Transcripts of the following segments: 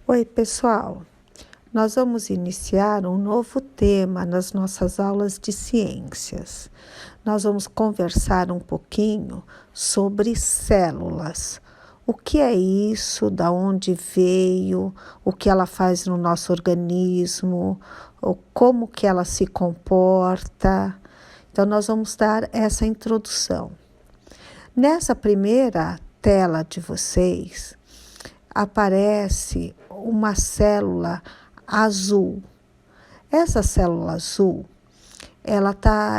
Oi, pessoal! Nós vamos iniciar um novo tema nas nossas aulas de ciências. Nós vamos conversar um pouquinho sobre células. O que é isso? Da onde veio? O que ela faz no nosso organismo? Ou como que ela se comporta? Então, nós vamos dar essa introdução. Nessa primeira tela de vocês, aparece uma célula azul. Essa célula azul,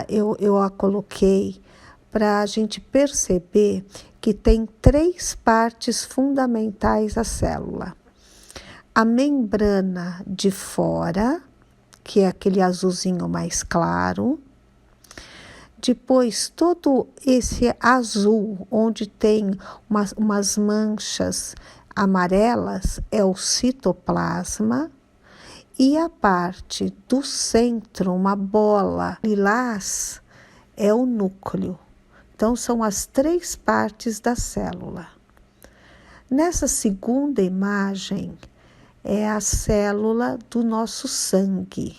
eu a coloquei para a gente perceber que tem 3 partes fundamentais a célula. A membrana de fora, que é aquele azulzinho mais claro. Depois, todo esse azul, onde tem umas manchas amarelas, é o citoplasma. E a parte do centro, uma bola lilás, é o núcleo. Então, são as 3 partes da célula. Nessa segunda imagem, é a célula do nosso sangue.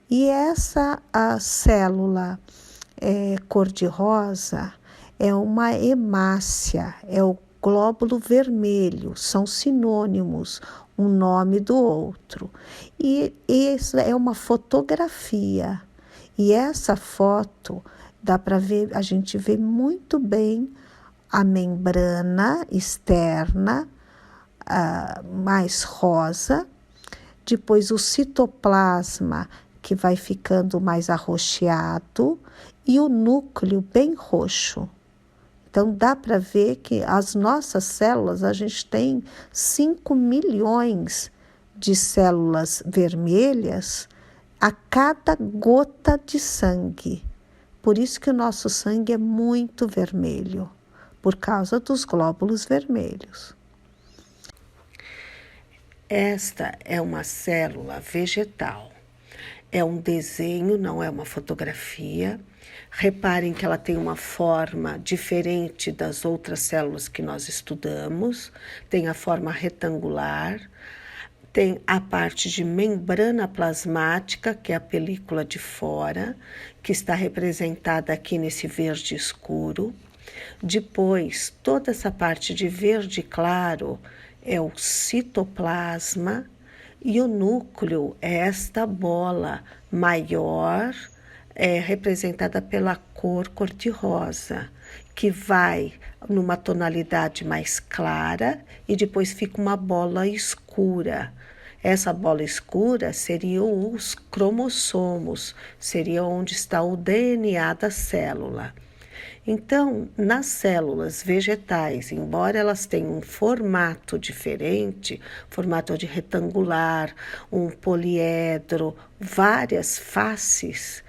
E a célula cor-de-rosa é uma hemácia, é o glóbulo vermelho, são sinônimos, um nome do outro. E essa é uma fotografia. E essa foto dá para ver, a gente vê muito bem a membrana externa, mais rosa, depois o citoplasma, que vai ficando mais arroxeado, e o núcleo bem roxo. Então, dá para ver que as nossas células, a gente tem 5 milhões de células vermelhas a cada gota de sangue. Por isso que o nosso sangue é muito vermelho, por causa dos glóbulos vermelhos. Esta é uma célula vegetal. É um desenho, não é uma fotografia. Reparem que ela tem uma forma diferente das outras células que nós estudamos. Tem a forma retangular, tem a parte de membrana plasmática, que é a película de fora, que está representada aqui nesse verde escuro. Depois, toda essa parte de verde claro é o citoplasma, e o núcleo é esta bola maior, representada pela cor-de-rosa, que vai numa tonalidade mais clara e depois fica uma bola escura. Essa bola escura seriam os cromossomos, seria onde está o DNA da célula. Então, nas células vegetais, embora elas tenham um formato diferente, formato de retangular, um poliedro, várias faces,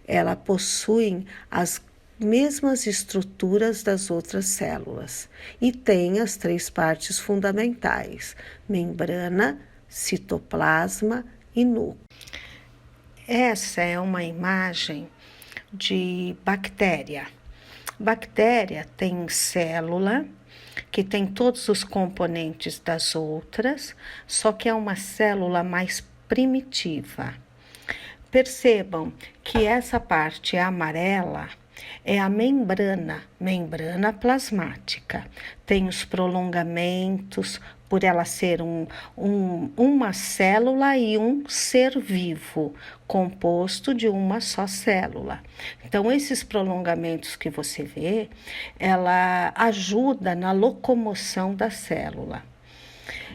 elas possuem as mesmas estruturas das outras células e tem as 3 partes fundamentais: membrana, citoplasma e núcleo. Essa é uma imagem de bactéria. Bactéria tem célula, que tem todos os componentes das outras, só que é uma célula mais primitiva. Percebam que essa parte amarela é a membrana plasmática. Tem os prolongamentos, por ela ser uma célula e um ser vivo, composto de uma só célula. Então, esses prolongamentos que você vê, ela ajuda na locomoção da célula.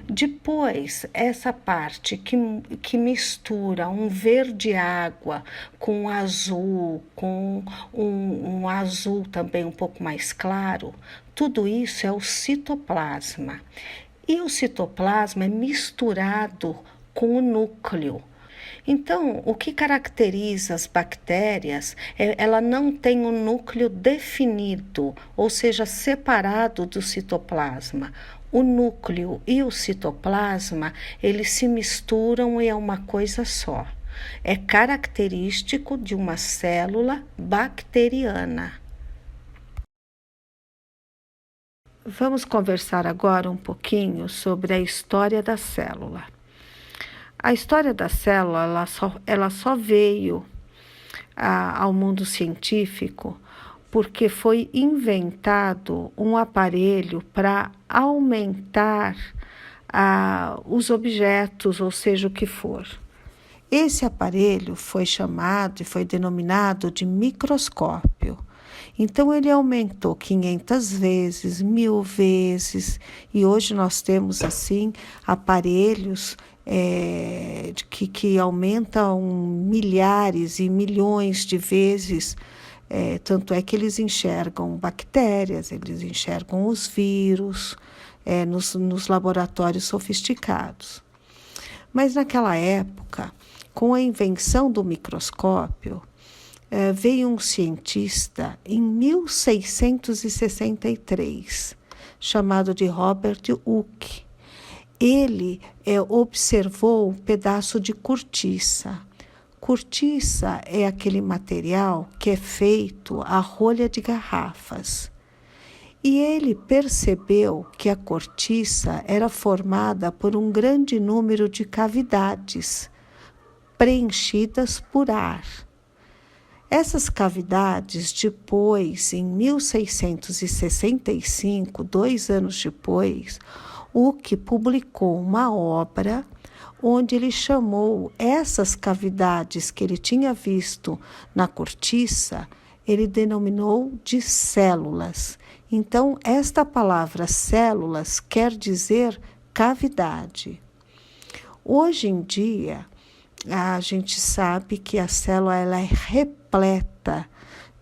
Depois, essa parte que mistura um verde água com azul, com um azul também um pouco mais claro, tudo isso é o citoplasma. E o citoplasma é misturado com o núcleo. Então, o que caracteriza as bactérias ela não tem um núcleo definido, ou seja, separado do citoplasma. O núcleo e o citoplasma, eles se misturam e é uma coisa só. É característico de uma célula bacteriana. Vamos conversar agora um pouquinho sobre a história da célula. A história da célula ela só veio ao mundo científico porque foi inventado um aparelho para aumentar os objetos, ou seja, o que for. Esse aparelho foi chamado e foi denominado de microscópio. Então, ele aumentou 500 vezes, 1000 vezes, e hoje nós temos, assim, aparelhos que aumentam milhares e milhões de vezes. Tanto é que eles enxergam bactérias, eles enxergam os vírus nos laboratórios sofisticados. Mas naquela época, com a invenção do microscópio, veio um cientista em 1663, chamado de Robert Hooke. Ele observou um pedaço de cortiça. Cortiça é aquele material que é feito a rolha de garrafas. E ele percebeu que a cortiça era formada por um grande número de cavidades preenchidas por ar. Essas cavidades, depois, em 1665, 2 anos depois, Hooke publicou uma obra onde ele chamou essas cavidades que ele tinha visto na cortiça, ele denominou de células. Então, esta palavra células quer dizer cavidade. Hoje em dia, a gente sabe que a célula ela é repleta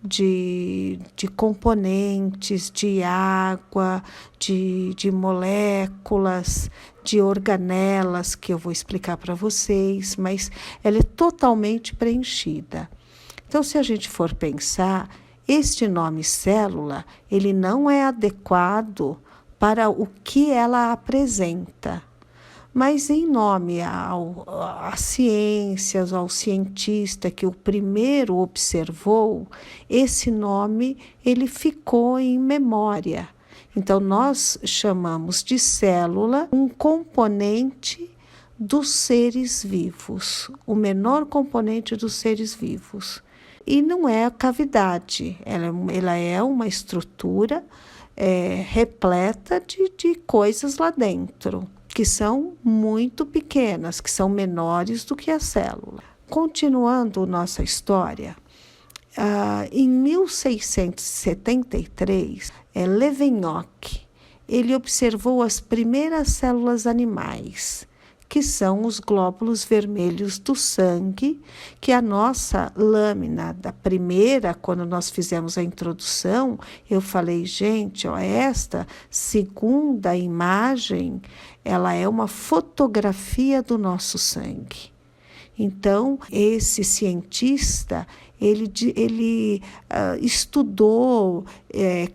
de componentes, de água, de moléculas, de organelas, que eu vou explicar para vocês, mas ela é totalmente preenchida. Então, se a gente for pensar, este nome célula, ele não é adequado para o que ela apresenta. Mas em nome às ciências, ao cientista que o primeiro observou, esse nome ele ficou em memória. Então, nós chamamos de célula um componente dos seres vivos, o menor componente dos seres vivos. E não é a cavidade, ela é uma estrutura repleta de coisas lá dentro, que são muito pequenas, que são menores do que a célula. Continuando nossa história, em 1673, Leeuwenhoek, ele observou as primeiras células animais, que são os glóbulos vermelhos do sangue, que a nossa lâmina da primeira, quando nós fizemos a introdução, eu falei, gente, esta segunda imagem, ela é uma fotografia do nosso sangue. Então, esse cientista, ele estudou,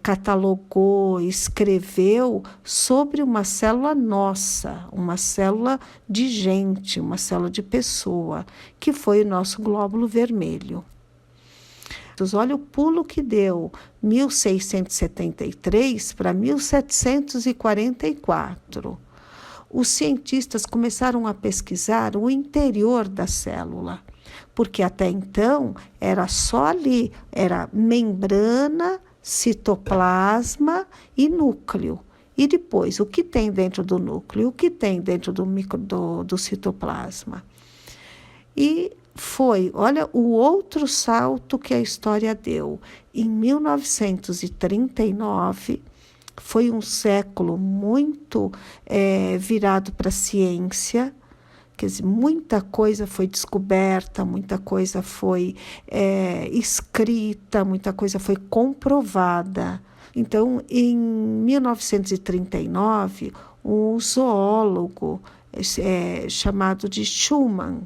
catalogou, escreveu sobre uma célula nossa, uma célula de gente, uma célula de pessoa, que foi o nosso glóbulo vermelho. Olha o pulo que deu, 1673 para 1744. Os cientistas começaram a pesquisar o interior da célula, porque até então era só ali, era membrana, citoplasma e núcleo. E depois, o que tem dentro do núcleo, o que tem dentro do citoplasma. E olha o outro salto que a história deu. Em 1939, foi um século muito virado para a ciência, quer dizer, muita coisa foi descoberta, muita coisa foi escrita, muita coisa foi comprovada. Então, em 1939, um zoólogo chamado de Schumann,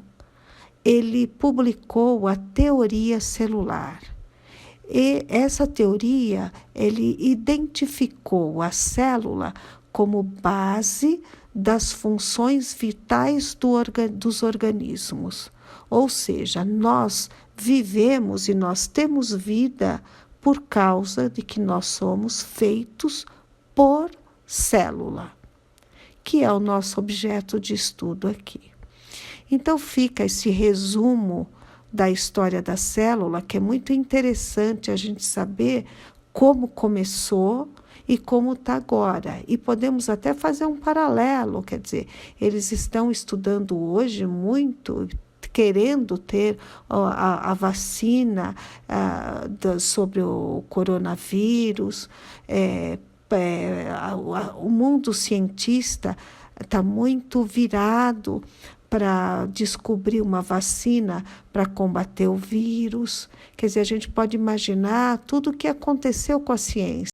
ele publicou a teoria celular. E essa teoria, ele identificou a célula como base das funções vitais dos organismos. Ou seja, nós vivemos e nós temos vida por causa de que nós somos feitos por célula, que é o nosso objeto de estudo aqui. Então fica esse resumo da história da célula, que é muito interessante a gente saber como começou e como está agora. E podemos até fazer um paralelo, quer dizer, eles estão estudando hoje muito, querendo ter a vacina sobre o coronavírus. O mundo cientista está muito virado para descobrir uma vacina para combater o vírus. Quer dizer, a gente pode imaginar tudo o que aconteceu com a ciência.